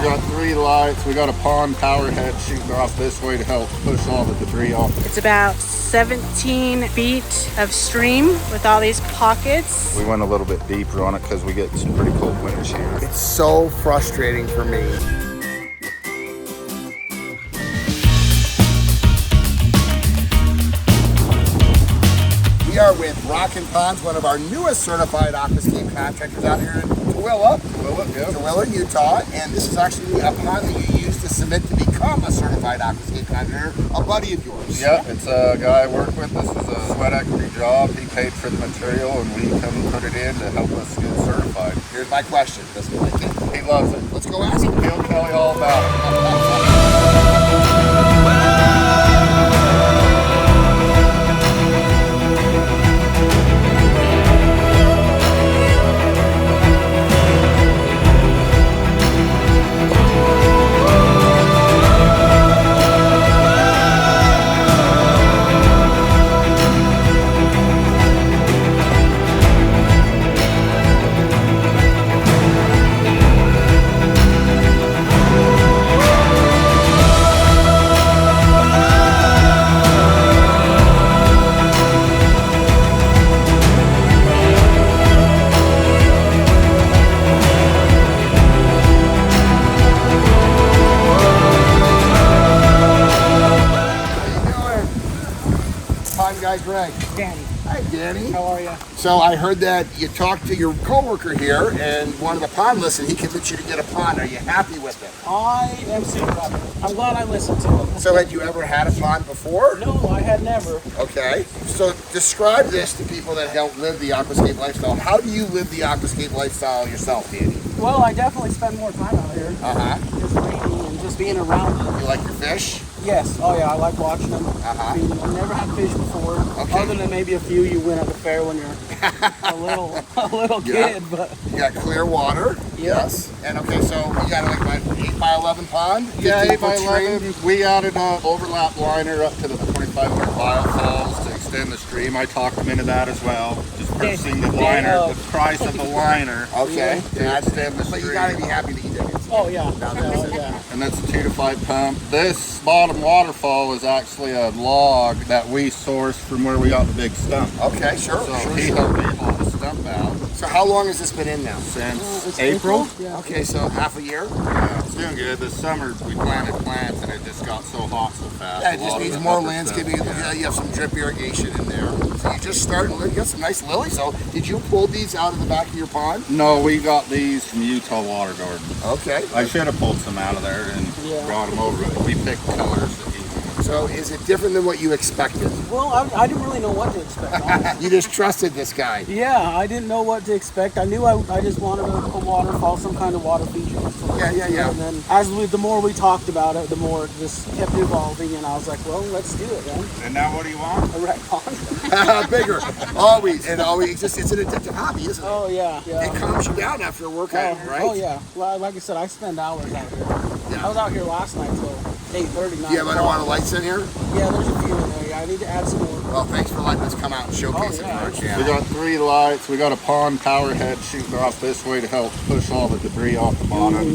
We got 3 lights. We got a pond power head shooting off this way to help push all the debris off. It's about 17 feet of stream with all these pockets. We went a little bit deeper on it because we get some pretty cold winters here. It's so frustrating for me. We are with Rockin' Ponds, one of our newest certified Aquascape contractors out here in Tooele, Utah. And this is actually a pond that you used to submit to become a certified Aquascape contractor, a buddy of yours. Yeah, it's a guy I work with. This was a sweat equity job. He paid for the material and we come and put it in to help us get certified. Here's my question. Does he like it? He loves it. Let's go ask him. He'll tell you all about it. Guys, Greg. Danny, Hi, Danny. how are you? So I heard that you talked to your coworker here and wanted a pond listen. He convinced you to get a pond. Are you happy with it? I am super happy. I'm glad I listened to him. So had you ever had a pond before? No, I had never. Okay. So describe this to people that don't live the Aquascape lifestyle. How do you live the Aquascape lifestyle yourself, Danny? Well, I definitely spend more time out here. Just reading and just being around it. You like your fish? Yes. Oh yeah, I like watching them. Feeding them. I've never had fish before. Okay. Other than maybe a few you win at the fair when you're a little kid, but You got clear water. Yes. And okay, so you got like an 8 by 11 pond? Yeah, 8 by 15-foot 11. We added an overlap liner up to the 2,500 biofalls to extend the stream. I talked them into that as well. Just purchasing the liner, the price of the liner. Okay. To extend the But stream. you got to be happy that you did it. oh yeah. Yeah. And that's a 2 to 5 pump. This bottom waterfall is actually a log that we sourced from where we got the big stump. Okay, sure. So he helped me haul the stump out So how long has this been in now? since It's April. Yeah. Okay, so half a year? Yeah, it's doing good. This summer we planted plants and it just got so hot so fast. Yeah, it A just lot of needs the more upper landscaping. stuff, Yeah, you have some drip irrigation in there. So you just started, you got some nice lilies. So did you pull these out of the back of your pond? No, we got these from Utah Water Garden. Okay. I should have pulled some out of there and brought them over. We picked colors that he wanted. So is it different than what you expected? Well, I didn't really know what to expect, honestly. You just trusted this guy. Yeah, I didn't know what to expect. I knew I just wanted a waterfall, some kind of water feature. Yeah. And then the more we talked about it, the more it just kept evolving, and I was like, well, let's do it then. And now what do you want? A wreck pond. Bigger. Always. And always. It's an addictive hobby, isn't it? Oh yeah. It calms you down after a workout, right? Oh yeah. Well, like I said, I spend hours out here. Yeah. I was out here last night till 8:30. Do you have underwater lights in here? Yeah, there's a few in there. Yeah, I need to add some more. Well, thanks for letting us come out and showcase it for our We channel. got 3 lights. We got a pond power head shooting off this way to help push all the debris off the bottom.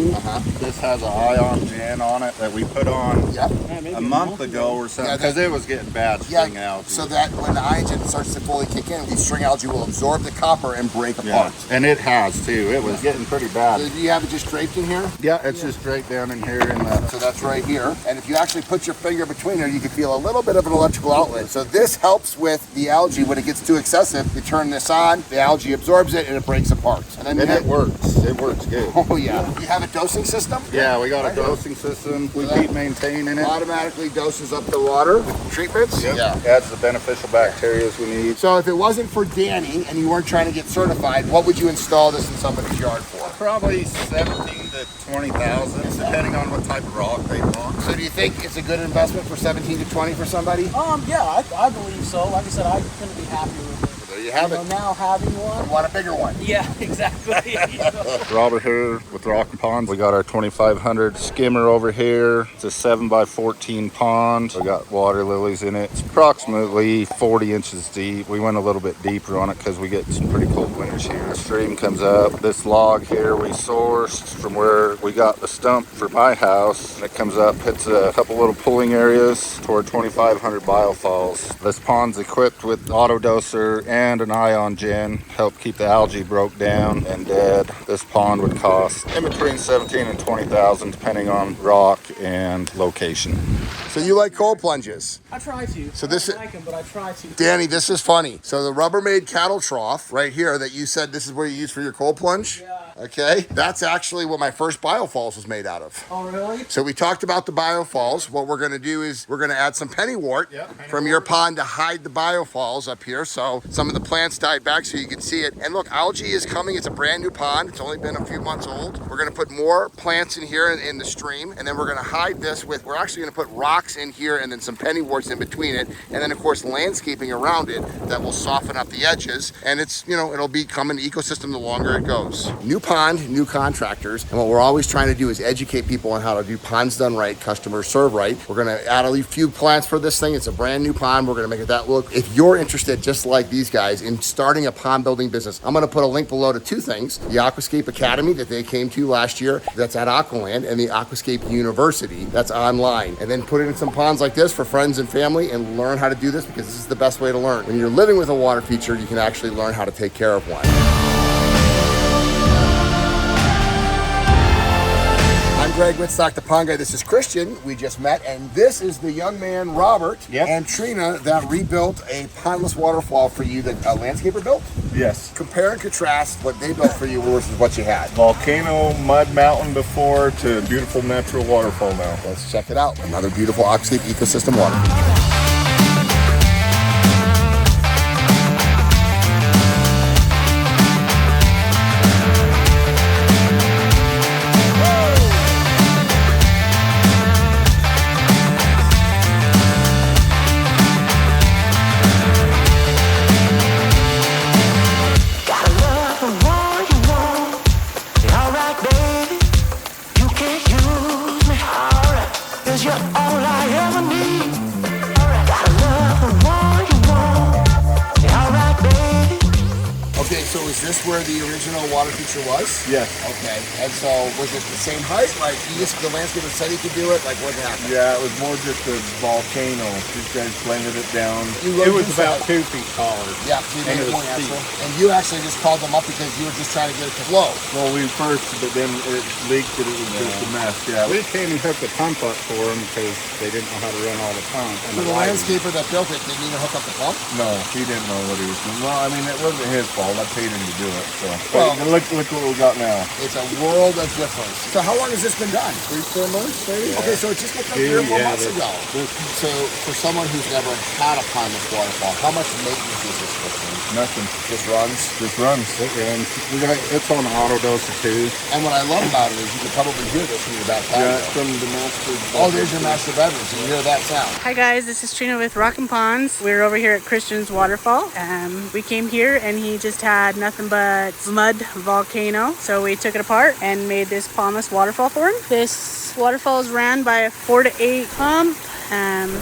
This has an ion gen on it that we put on Yep. Yeah, maybe a month ago or something Yeah, because it was getting bad string algae. So that when the ion starts to fully kick in, the string algae will absorb the copper and break apart. And it has too. It was getting pretty bad. So do you have it just draped in here? Yeah, it's just straight down in here in the. So that's right here. And if you actually put your finger between there, you can feel a little bit of an electrical outlet. So this helps with the algae. When it gets too excessive, you turn this on, the algae absorbs it, and it breaks apart. And then And it works. It works good. Oh yeah. You have a dosing system? Yeah, we got a dosing system. We keep maintaining it. Automatically doses up the water with treatments? Yeah. Adds the beneficial bacteria we need. So if it wasn't for Danny and you weren't trying to get certified, what would you install this in somebody's yard for? Probably 17 to 20,000, depending on what type of rock they want. So do you think it's a good investment for 17 to 20 for somebody? Yeah, I believe so. Like I said, I couldn't be happier with it. There you have it. Now having one. You want a bigger one. Yeah, exactly. Robert here with Rockin' Ponds. We got our 2500 skimmer over here. It's a 7x14 pond. We got water lilies in it. It's approximately 40 inches deep. We went a little bit deeper on it because we get some pretty cold winters here. The stream comes up. This log here we sourced from where we got the stump for my house. And it comes up, hits a couple little pulling areas toward 2500 biofalls. This pond's equipped with auto doser and an ion gen. Help keep the algae broke down and dead. This pond would cost in between 17 and 20,000 depending on rock and location. So you like cold plunges? I try to. So this I don't like them, but I try to. Danny, this is funny. So the Rubbermaid cattle trough right here that you said this is where you use for your cold plunge? Yeah. Okay, that's actually what my first biofalls was made out of. Oh, really? So we talked about the biofalls. What we're gonna do is we're gonna add some pennywort from your pond to hide the biofalls up here. So some of the plants died back so you can see it. And look, algae is coming. It's a brand new pond. It's only been a few months old. We're gonna put more plants in here in the stream. And then we're gonna hide this with, we're actually gonna put rocks in here and then some pennyworts in between it. And then of course landscaping around it that will soften up the edges. And it's, you know, it'll become an ecosystem the longer it goes. New pond, new contractors. And what we're always trying to do is educate people on how to do ponds done right, customers serve right. We're gonna add a few plants for this thing. It's a brand new pond. We're gonna make it that look. If you're interested, just like these guys, in starting a pond building business, I'm gonna put a link below to two things. The Aquascape Academy that they came to last year, that's at Aqualand, and the Aquascape University, that's online. And then put in some ponds like this for friends and family and learn how to do this because this is the best way to learn. When you're living with a water feature, you can actually learn how to take care of one. I'm Greg Wittstock, the pond guy. This is Christian. We just met, and this is the young man, Robert, and Trina, that rebuilt a pondless waterfall for you that a landscaper built. Yes. Compare and contrast what they built for you versus what you had. Volcano, mud mountain before to beautiful natural waterfall now. Let's check it out. Another beautiful Aquascape ecosystem water feature. Okay, so is this where the original water feature was? Yes. Okay, and so was it the same height? Like the landscaper said he could do it? Like what happened? Yeah, it was more just a volcano. These guys blended it down. It was about 2 feet taller. Yeah, so you made And it it more was natural. steep. And you actually just called them up because you were just trying to get it to flow. Well, we first, but then it leaked and it was just a mess. Yeah. We came and hooked the pump up for them because they didn't know how to run all the pump. So the landscaper that built it didn't even hook up the pump? No, he didn't know what he was doing. Well, I mean, it wasn't his fault. I paid him to do it. So, Well, but look what we got now. It's a world of difference. So how long has this been done? 3-4 months, maybe. Okay, so it just got done 3 or 4 months ago. So for someone who's never had a pondless waterfall, how much maintenance is this system? Nothing. Just runs? Just runs. It's on auto doser too. And what I love about it is you can probably hear this in your back patio. Yeah, from the master. Oh, there's your master bedroom, so you hear that sound. Hi guys, this is Trina with Rockin' Ponds. We're over here at Christian's Waterfall. We came here and he just had nothing but mud volcano. So we took it apart and made this pondless waterfall for him. This waterfall is ran by a 4 to 8 pump.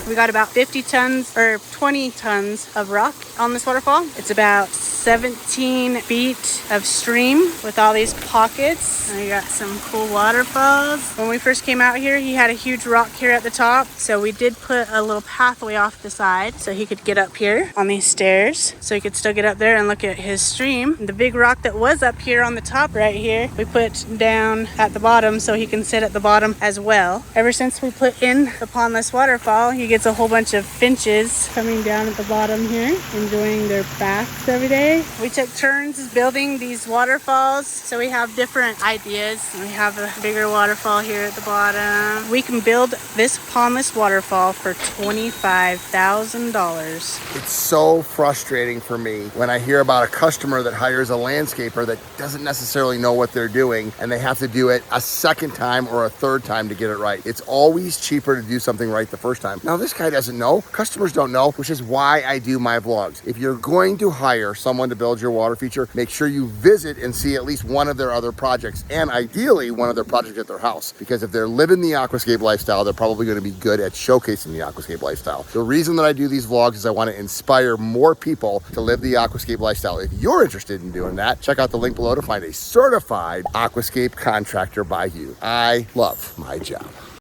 We got about 50 tons or 20 tons of rock on this waterfall. It's about 17 feet of stream with all these pockets. And we got some cool waterfalls. When we first came out here, he had a huge rock here at the top. So we did put a little pathway off the side so he could get up here on these stairs. So he could still get up there and look at his stream. The big rock that was up here on the top right here, we put down at the bottom so he can sit at the bottom as well. Ever since we put in the pondless waterfall, he gets a whole bunch of finches coming down at the bottom here, enjoying their baths every day. We took turns building these waterfalls, so we have different ideas. We have a bigger waterfall here at the bottom. We can build this pondless waterfall for $25,000. It's so frustrating for me when I hear about a customer that hires a landscaper that doesn't necessarily know what they're doing and they have to do it a second time or a third time to get it right. It's always cheaper to do something right the first time. Now, this guy doesn't know. Customers don't know, which is why I do my vlogs. If you're going to hire someone someone to build your water feature, make sure you visit and see at least one of their other projects, and ideally one of their projects at their house. Because if they're living the aquascape lifestyle, they're probably going to be good at showcasing the aquascape lifestyle. The reason that I do these vlogs is I want to inspire more people to live the aquascape lifestyle. If you're interested in doing that, check out the link below to find a certified aquascape contractor by you. I love my job.